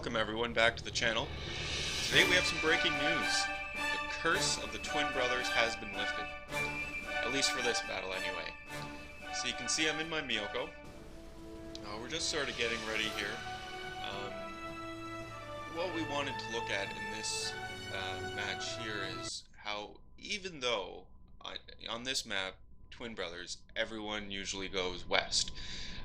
Welcome everyone back to the channel. Today we have some breaking news. The curse of the twin brothers has been lifted. At least for this battle anyway. So you can see I'm in my Miyoko. We're just sort of getting ready here. What we wanted to look at in this match here is how even though on this map, twin brothers, everyone usually goes west.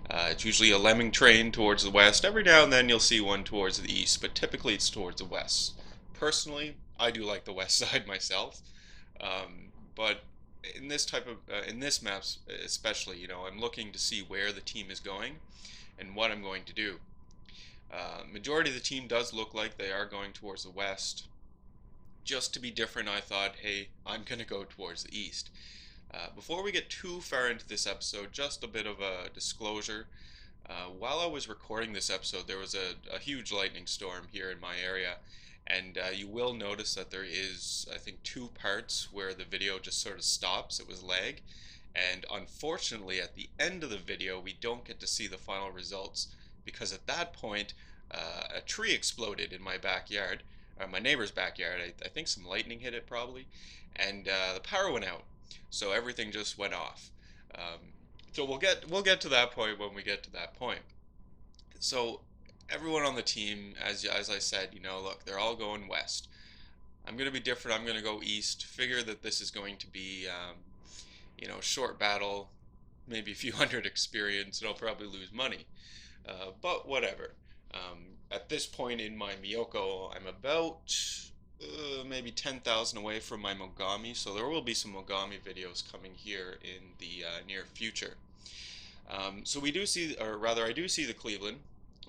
It's usually a lemming train towards the west. Every now and then you'll see one towards the east, but typically it's towards the west. Personally, I do like the west side myself, but in this type of in this maps especially, I'm looking to see where the team is going and what I'm going to do. Majority of the team does look like they are going towards the west. Just to be different, I thought, hey, I'm going to go towards the east. Before we get too far into this episode, just a bit of a disclosure. While I was recording this episode, there was a huge lightning storm here in my area, and you will notice that there is, I think, two parts where the video just sort of stops. It was lag, and unfortunately at the end of the video we don't get to see the final results, because at that point a tree exploded in my backyard, or my neighbor's backyard. I think some lightning hit it probably, and the power went out. So everything just went off. So we'll get to that point when we get to that point. So everyone on the team, as I said, look, they're all going west. I'm gonna be different. I'm gonna go east. Figure that this is going to be, short battle, maybe a few hundred experience, and I'll probably lose money. But whatever. At this point in my Miyoko, I'm about maybe 10,000 away from my Mogami, so there will be some Mogami videos coming here in the near future. So we do see, or rather I do see the Cleveland.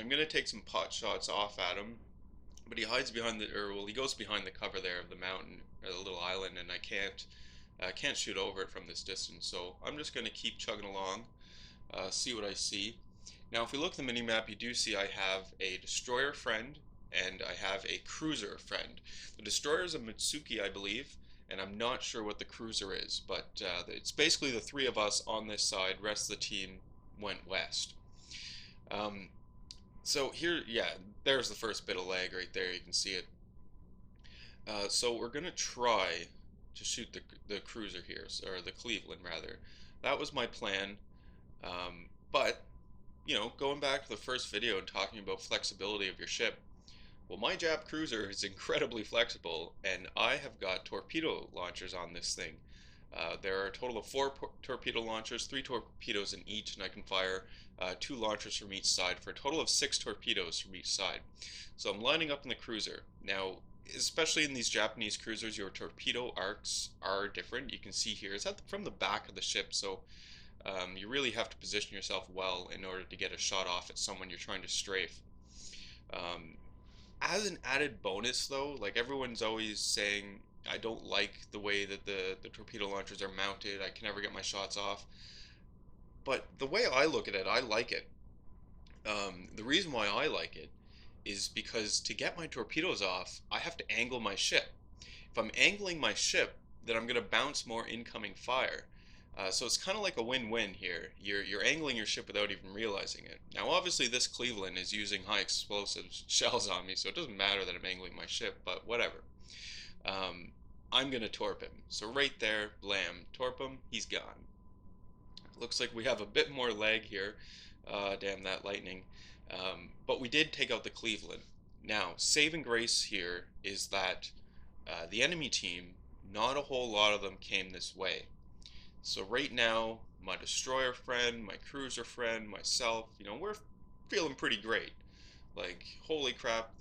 I'm going to take some pot shots off at him, but he hides behind he goes behind the cover there of the mountain, or the little island, and I can't shoot over it from this distance, so I'm just going to keep chugging along, see what I see. Now if we look at the minimap, you do see I have a destroyer friend, and I have a cruiser friend. The destroyer is a Mitsuki, I believe, and I'm not sure what the cruiser is, but it's basically the three of us on this side. Rest of the team went west. So here, yeah, there's the first bit of lag right there. You can see it. So we're gonna try to shoot the cruiser here, or the Cleveland rather. That was my plan, but going back to the first video and talking about flexibility of your ship. Well, my Jap cruiser is incredibly flexible, and I have got torpedo launchers on this thing. There are a total of 4 torpedo launchers, 3 torpedoes in each, and I can fire 2 launchers from each side for a total of 6 torpedoes from each side. So I'm lining up in the cruiser. Now, especially in these Japanese cruisers, your torpedo arcs are different. You can see here, it's from the back of the ship, so you really have to position yourself well in order to get a shot off at someone you're trying to strafe. As an added bonus though, like everyone's always saying, I don't like the way that the torpedo launchers are mounted, I can never get my shots off. But the way I look at it, I like it. The reason why I like it is because to get my torpedoes off, I have to angle my ship. If I'm angling my ship, then I'm going to bounce more incoming fire. So it's kind of like a win-win here. You're angling your ship without even realizing it. Now obviously this Cleveland is using high explosive shells on me, so it doesn't matter that I'm angling my ship, but whatever. I'm gonna torp him. So right there, blam, torp him, he's gone. Looks like we have a bit more lag here. Damn that lightning. But we did take out the Cleveland. Now, saving grace here is that the enemy team, not a whole lot of them came this way. So right now, my destroyer friend, my cruiser friend, myself, we're feeling pretty great. Like, holy crap,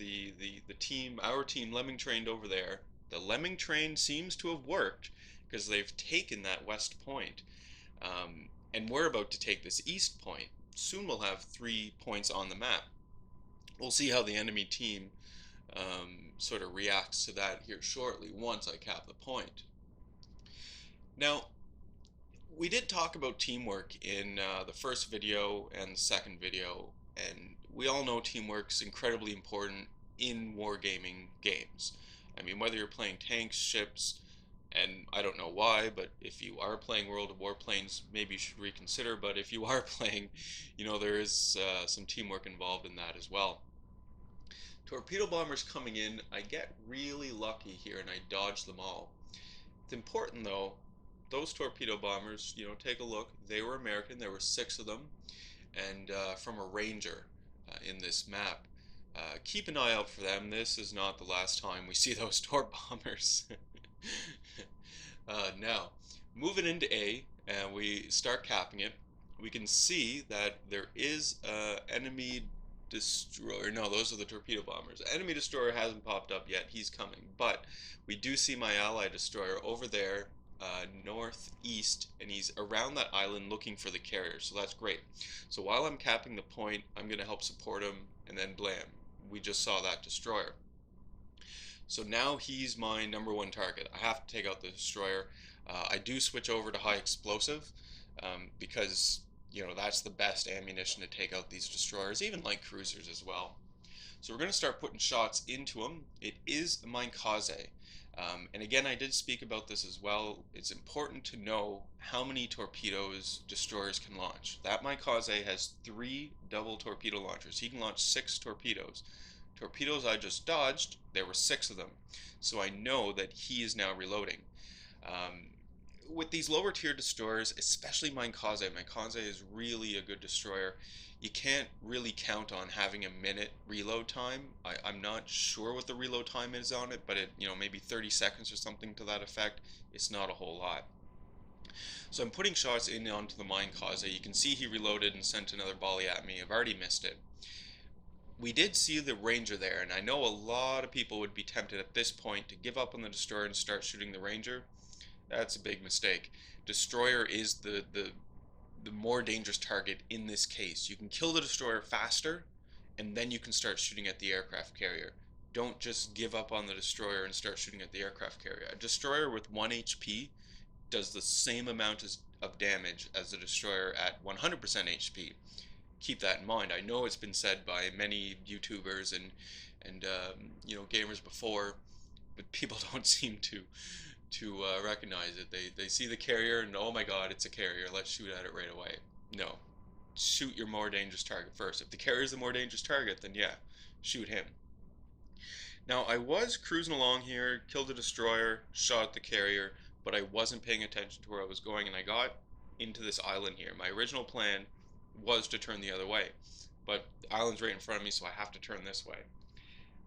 our team Lemming trained over there. The Lemming train seems to have worked because they've taken that west point. And we're about to take this east point. Soon we'll have 3 points on the map. We'll see how the enemy team sort of reacts to that here shortly once I cap the point. Now, we did talk about teamwork in the first video and the second video, and we all know teamwork's incredibly important in wargaming games. I mean, whether you're playing tanks, ships, and I don't know why, but if you are playing World of Warplanes, maybe you should reconsider, but if you are playing, there is some teamwork involved in that as well. Torpedo bombers coming in, I get really lucky here and I dodge them all. It's important though, those torpedo bombers, take a look. They were American. There were six of them, and from a Ranger in this map. Keep an eye out for them. This is not the last time we see those tor bombers. Now, moving into A, and we start capping it, we can see that there is enemy destroyer. No, those are the torpedo bombers. Enemy destroyer hasn't popped up yet. He's coming, but we do see my ally destroyer over there, northeast, and he's around that island looking for the carrier. So that's great. So while I'm capping the point, I'm going to help support him, and then blam, we just saw that destroyer. So now he's my number one target. I have to take out the destroyer. I do switch over to high explosive because that's the best ammunition to take out these destroyers, even light cruisers as well. So we're going to start putting shots into them. It is a Minekaze. And again, I did speak about this as well. It's important to know how many torpedoes destroyers can launch. That Minekaze has 3 double torpedo launchers. He can launch 6 torpedoes. Torpedoes I just dodged, there were 6 of them. So I know that he is now reloading. Um, with these lower tier destroyers, especially Minekaze is really a good destroyer. You can't really count on having a minute reload time. I'm not sure what the reload time is on it, but maybe 30 seconds or something to that effect. It's not a whole lot. So I'm putting shots in onto the Minekaze. You can see he reloaded and sent another volley at me. I've already missed it. We did see the Ranger there, and I know a lot of people would be tempted at this point to give up on the destroyer and start shooting the Ranger. That's a big mistake. Destroyer is the more dangerous target in this case. You can kill the destroyer faster, and then you can start shooting at the aircraft carrier. Don't just give up on the destroyer and start shooting at the aircraft carrier. A destroyer with 1 HP does the same amount of damage as a destroyer at 100% HP. Keep that in mind. I know it's been said by many YouTubers and gamers before, but people don't seem to recognize it. They see the carrier and oh my god, it's a carrier. Let's shoot at it right away. No, shoot your more dangerous target first. If the carrier is the more dangerous target, then yeah, shoot him. Now I was cruising along here, killed a destroyer, shot the carrier, but I wasn't paying attention to where I was going, and I got into this island here. My original plan was to turn the other way, but the island's right in front of me, so I have to turn this way.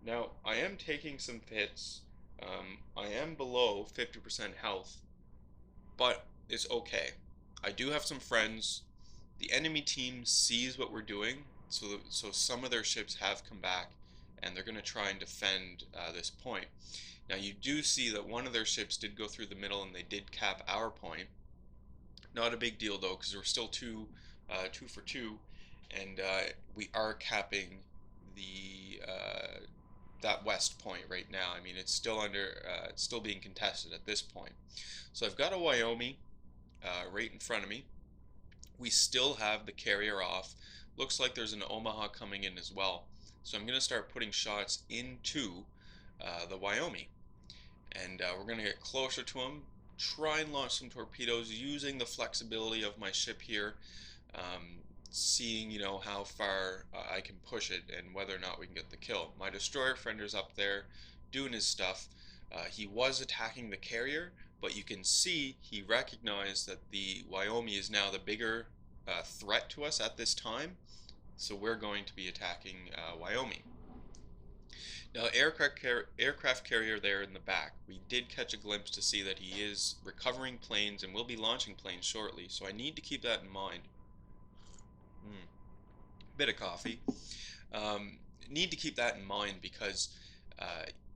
Now, I am taking some hits. I am below 50% health, but it's okay. I do have some friends. The enemy team sees what we're doing, so some of their ships have come back, and they're going to try and defend this point. Now, you do see that one of their ships did go through the middle, and they did cap our point. Not a big deal, though, because we're still two for two, and we are capping the that west point right now. I mean, it's still it's still being contested at this point. So I've got a Wyoming right in front of me. We still have the carrier off. Looks like there's an Omaha coming in as well. So I'm going to start putting shots into the Wyoming, and we're going to get closer to them. Try and launch some torpedoes using the flexibility of my ship here. Seeing how far I can push it and whether or not we can get the kill. My destroyer friender's up there doing his stuff. He was attacking the carrier, but you can see he recognized that the Wyoming is now the bigger threat to us at this time, so we're going to be attacking Wyoming. Now, aircraft carrier there in the back, we did catch a glimpse to see that he is recovering planes and will be launching planes shortly, so I need to keep that in mind. Bit of coffee. Need to keep that in mind because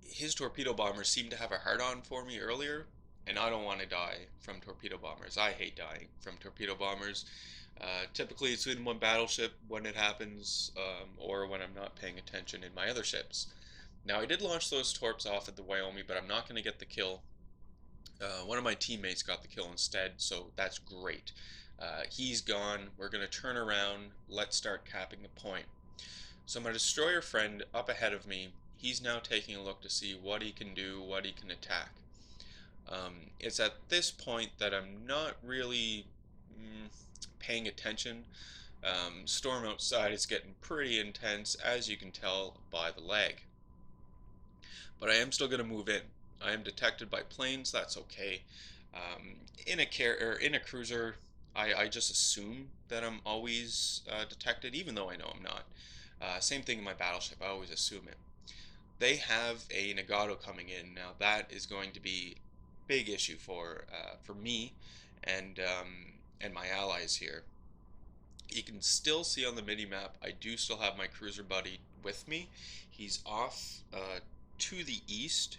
his torpedo bombers seemed to have a hard-on for me earlier, and I don't want to die from torpedo bombers. I hate dying from torpedo bombers. Typically it's in one battleship when it happens, or when I'm not paying attention in my other ships. Now I did launch those torps off at the Wyoming, but I'm not going to get the kill. One of my teammates got the kill instead, so that's great. He's gone. We're going to turn around. Let's start capping the point. So my destroyer friend up ahead of me, he's now taking a look to see what he can do, what he can attack. It's at this point that I'm not really paying attention. Storm outside is getting pretty intense, as you can tell by the lag. but I am still going to move in. I am detected by planes. That's okay. Um, in a cruiser, I just assume that I'm always detected, even though I know I'm not. Same thing in my battleship. I always assume it. They have a Nagato coming in now. That is going to be big issue for me and my allies here. You can still see on the mini map I do still have my cruiser buddy with me. He's off to the east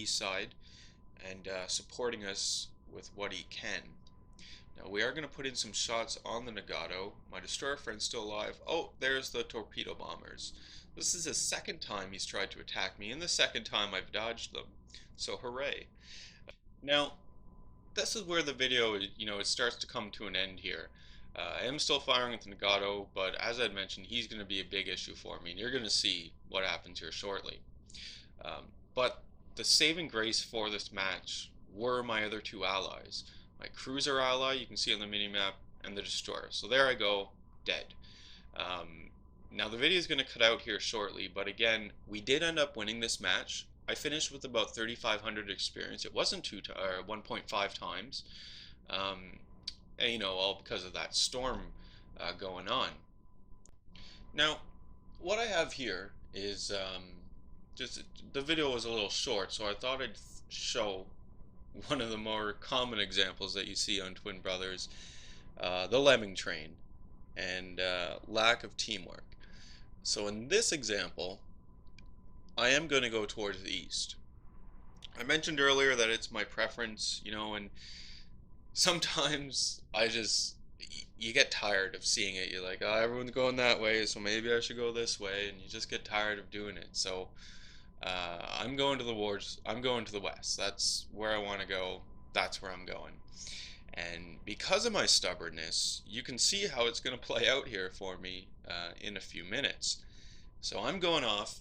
side, and supporting us with what he can. Now we are going to put in some shots on the Nagato. My destroyer friend's still alive. Oh, there's the torpedo bombers. This is the second time he's tried to attack me, and the second time I've dodged them. So hooray. Now, this is where the video, it starts to come to an end here. I am still firing with Nagato, but as I mentioned, he's going to be a big issue for me, and you're going to see what happens here shortly. But the saving grace for this match were my other two allies. My cruiser ally, you can see on the minimap, and the destroyer. So there I go, dead. Um, Now the video is going to cut out here shortly, but again, we did end up winning this match. I finished with about 3,500 experience. It wasn't 1.5 times, um, and all because of that storm going on. Now, what I have here is just the video was a little short, so I thought I'd show one of the more common examples that you see on Twin Brothers, the Lemming train, and lack of teamwork. So in this example, I am going to go towards the east. I mentioned earlier that it's my preference, and sometimes you get tired of seeing it. You're like, oh, everyone's going that way, so maybe I should go this way, and you just get tired of doing it. So I'm going to the wars. I'm going to the west. That's where I want to go. That's where I'm going. And because of my stubbornness, you can see how it's going to play out here for me in a few minutes. So I'm going off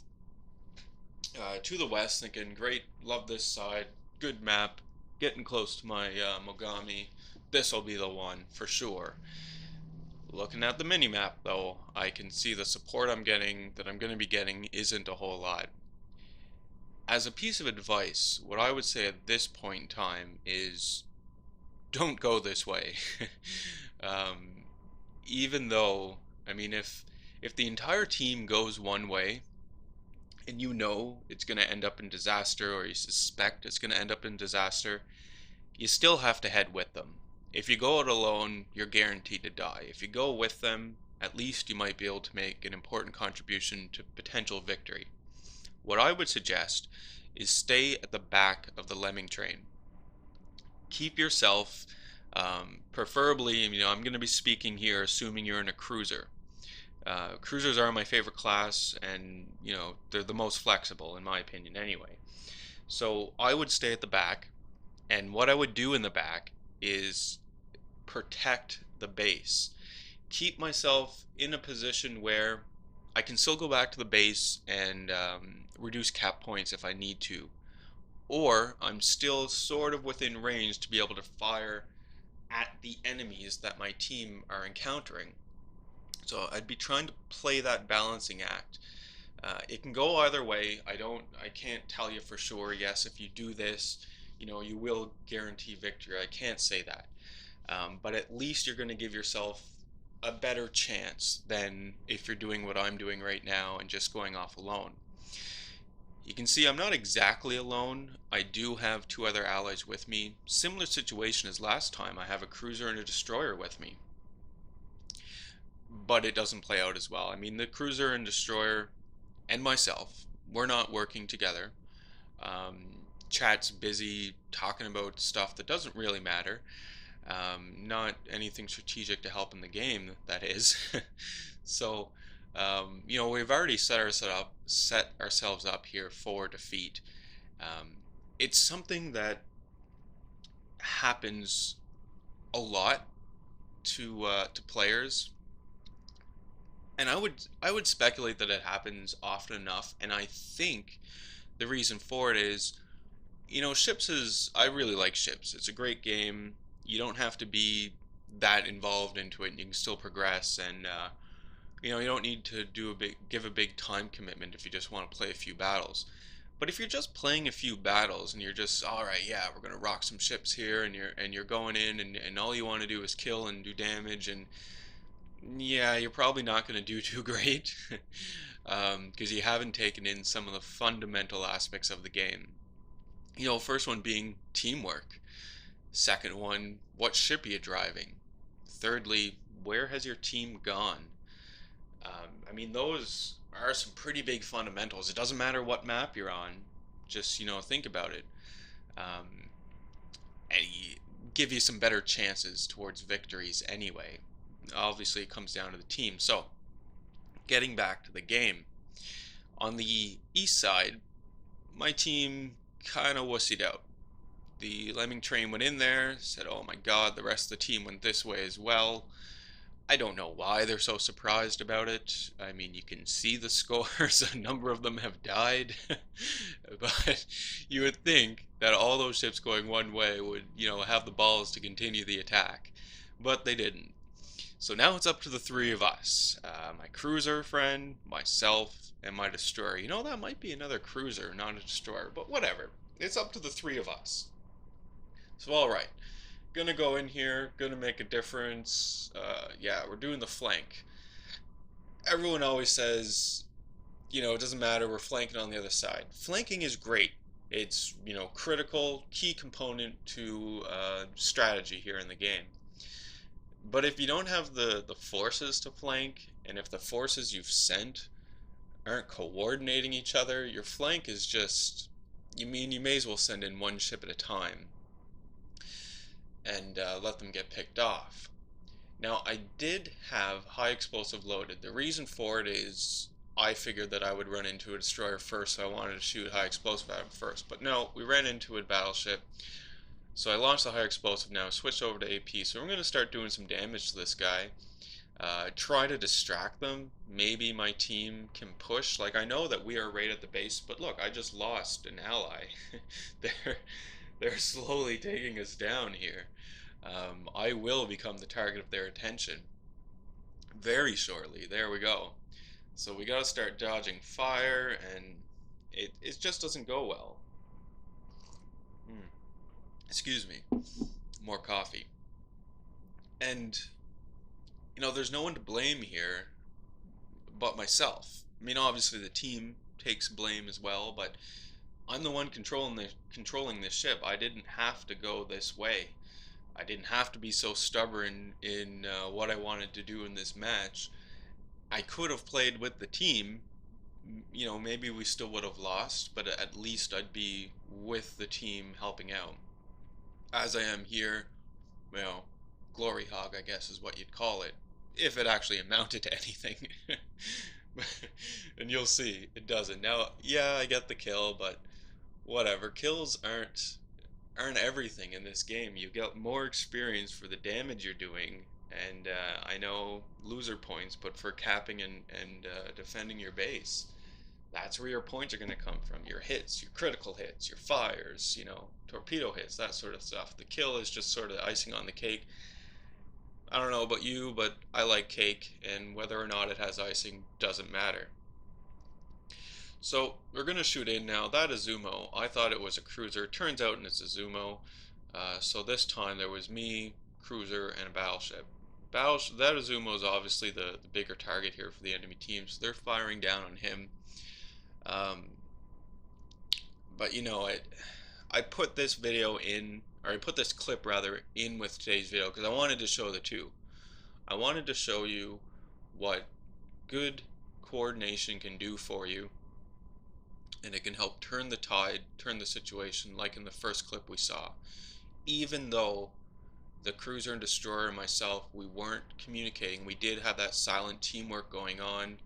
to the west, thinking, great, love this side, good map, getting close to my Mogami. This will be the one for sure. Looking at the mini map, though, I can see the support I'm getting, that I'm going to be getting, isn't a whole lot. As a piece of advice, what I would say at this point in time is don't go this way. um, Even though, I mean, if the entire team goes one way, and it's going to end up in disaster, or you suspect it's going to end up in disaster, you still have to head with them. If you go it alone, you're guaranteed to die. If you go with them, at least you might be able to make an important contribution to potential victory. What I would suggest is stay at the back of the Lemming train. Keep yourself, preferably, I'm going to be speaking here assuming you're in a cruiser. Cruisers are my favorite class, and they're the most flexible in my opinion anyway. So I would stay at the back, and what I would do in the back is protect the base. Keep myself in a position where I can still go back to the base and reduce cap points if I need to, or I'm still sort of within range to be able to fire at the enemies that my team are encountering. So I'd be trying to play that balancing act. It can go either way. I can't tell you for sure. Yes, if you do this, you will guarantee victory. I can't say that. But at least you're going to give yourself a better chance than if you're doing what I'm doing right now and just going off alone. You can see I'm not exactly alone. I do have two other allies with me. Similar situation as last time. I have a cruiser and a destroyer with me. But it doesn't play out as well. I mean, the cruiser and destroyer and myself, we're not working together. Chat's busy talking about stuff that doesn't really matter. Not anything strategic to help in the game, that is. So, we've already set ourselves up here for defeat. It's something that happens a lot to players, and I would speculate that it happens often enough. And I think the reason for it is, Ships is I really like Ships. It's a great game. You don't have to be that involved into it, and you can still progress. And you don't need to give a big time commitment if you just want to play a few battles. But if you're just playing a few battles and you're just, all right, yeah, we're gonna rock some ships here, and you're going in, and all you want to do is kill and do damage, and yeah, you're probably not gonna do too great, because you haven't taken in some of the fundamental aspects of the game. First one being teamwork. Second one, what ship are you driving? Thirdly, where has your team gone? I mean, those are some pretty big fundamentals. It doesn't matter what map you're on. Just, think about it. Um, and give you some better chances towards victories anyway. Obviously, it comes down to the team. So, getting back to the game. On the east side, my team kind of wussied out. The Lemming train went in there, said, oh my god, the rest of the team went this way as well. I don't know why they're so surprised about it. I mean, you can see the scores. A number of them have died. But you would think that all those ships going one way would, have the balls to continue the attack. But they didn't. So now it's up to the three of us. My cruiser friend, myself, and my destroyer. That might be another cruiser, not a destroyer. But whatever. It's up to the three of us. So alright. Gonna go in here, gonna make a difference. Yeah, we're doing the flank. Everyone always says, it doesn't matter, we're flanking on the other side. Flanking is great. It's, critical, key component to strategy here in the game. But if you don't have the forces to flank, and if the forces you've sent aren't coordinating each other, your flank is just, you may as well send in one ship at a time and let them get picked off. Now, I did have high explosive loaded. The reason for it is I figured that I would run into a destroyer first, so I wanted to shoot high explosive at him first. But no, we ran into a battleship. So I launched the high explosive now, switched over to AP. So we're going to start doing some damage to this guy. Try to distract them. Maybe my team can push. Like, I know that we are right at the base, but look, I just lost an ally. they're, they're slowly taking us down here. I will become the target of their attention very shortly. There we go. So we gotta start dodging fire, and it just doesn't go well. Mm. Excuse me. More coffee. And, there's no one to blame here but myself. I mean, obviously the team takes blame as well, but I'm the one controlling this ship. I didn't have to go this way. I didn't have to be so stubborn in what I wanted to do in this match. I could have played with the team. Maybe we still would have lost, but at least I'd be with the team helping out. As I am here, you know, glory hog, I guess is what you'd call it, if it actually amounted to anything. And you'll see, it doesn't. Now, yeah, I get the kill, but whatever. Kills aren't everything in this game. You get more experience for the damage you're doing, and I know loser points, but for capping and defending your base, that's where your points are going to come from. Your hits, your critical hits, your fires, torpedo hits, that sort of stuff. The kill is just sort of icing on the cake. I don't know about you, but I like cake, and whether or not it has icing doesn't matter. So we're going to shoot in now. That Azumo, I thought it was a cruiser. Turns out it's a Azumo. So this time there was me, cruiser, and a battleship. That Azumo is obviously the bigger target here for the enemy team, so they're firing down on him. Um, but I put this video in, or I put this clip rather in with today's video because I wanted to show the two. I wanted to show you what good coordination can do for you, and it can help turn the tide, turn the situation, like in the first clip we saw. Even though the cruiser and destroyer and myself, we weren't communicating, we did have that silent teamwork going on.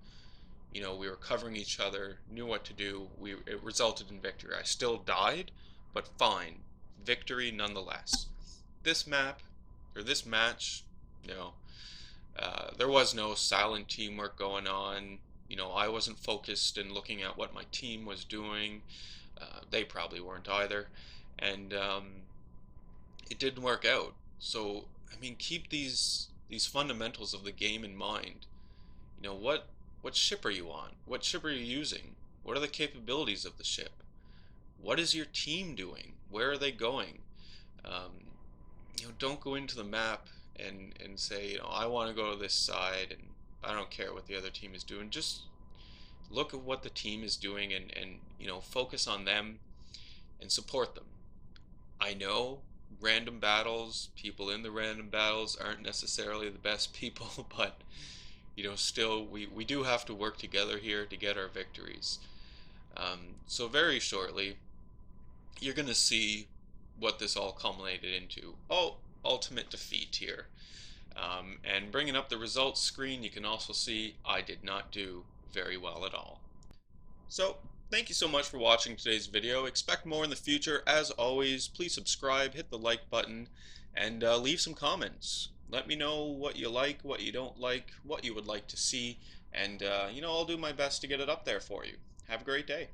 We were covering each other, knew what to do. It resulted in victory. I still died, but fine. Victory nonetheless. This map, or this match, there was no silent teamwork going on. I wasn't focused and looking at what my team was doing. They probably weren't either. And it didn't work out. So, I mean, keep these fundamentals of the game in mind. What ship are you on? What ship are you using? What are the capabilities of the ship? what is your team doing? Where are they going? Um, don't go into the map and say, I want to go to this side and I don't care what the other team is doing. Just look at what the team is doing and focus on them and support them. I know random battles, people in the random battles aren't necessarily the best people, but still we do have to work together here to get our victories. So very shortly, you're going to see what this all culminated into. Oh, ultimate defeat here. And bringing up the results screen, you can also see I did not do very well at all. So, thank you so much for watching today's video. Expect more in the future. As always, please subscribe, hit the like button, and leave some comments. Let me know what you like, what you don't like, what you would like to see, and I'll do my best to get it up there for you. Have a great day.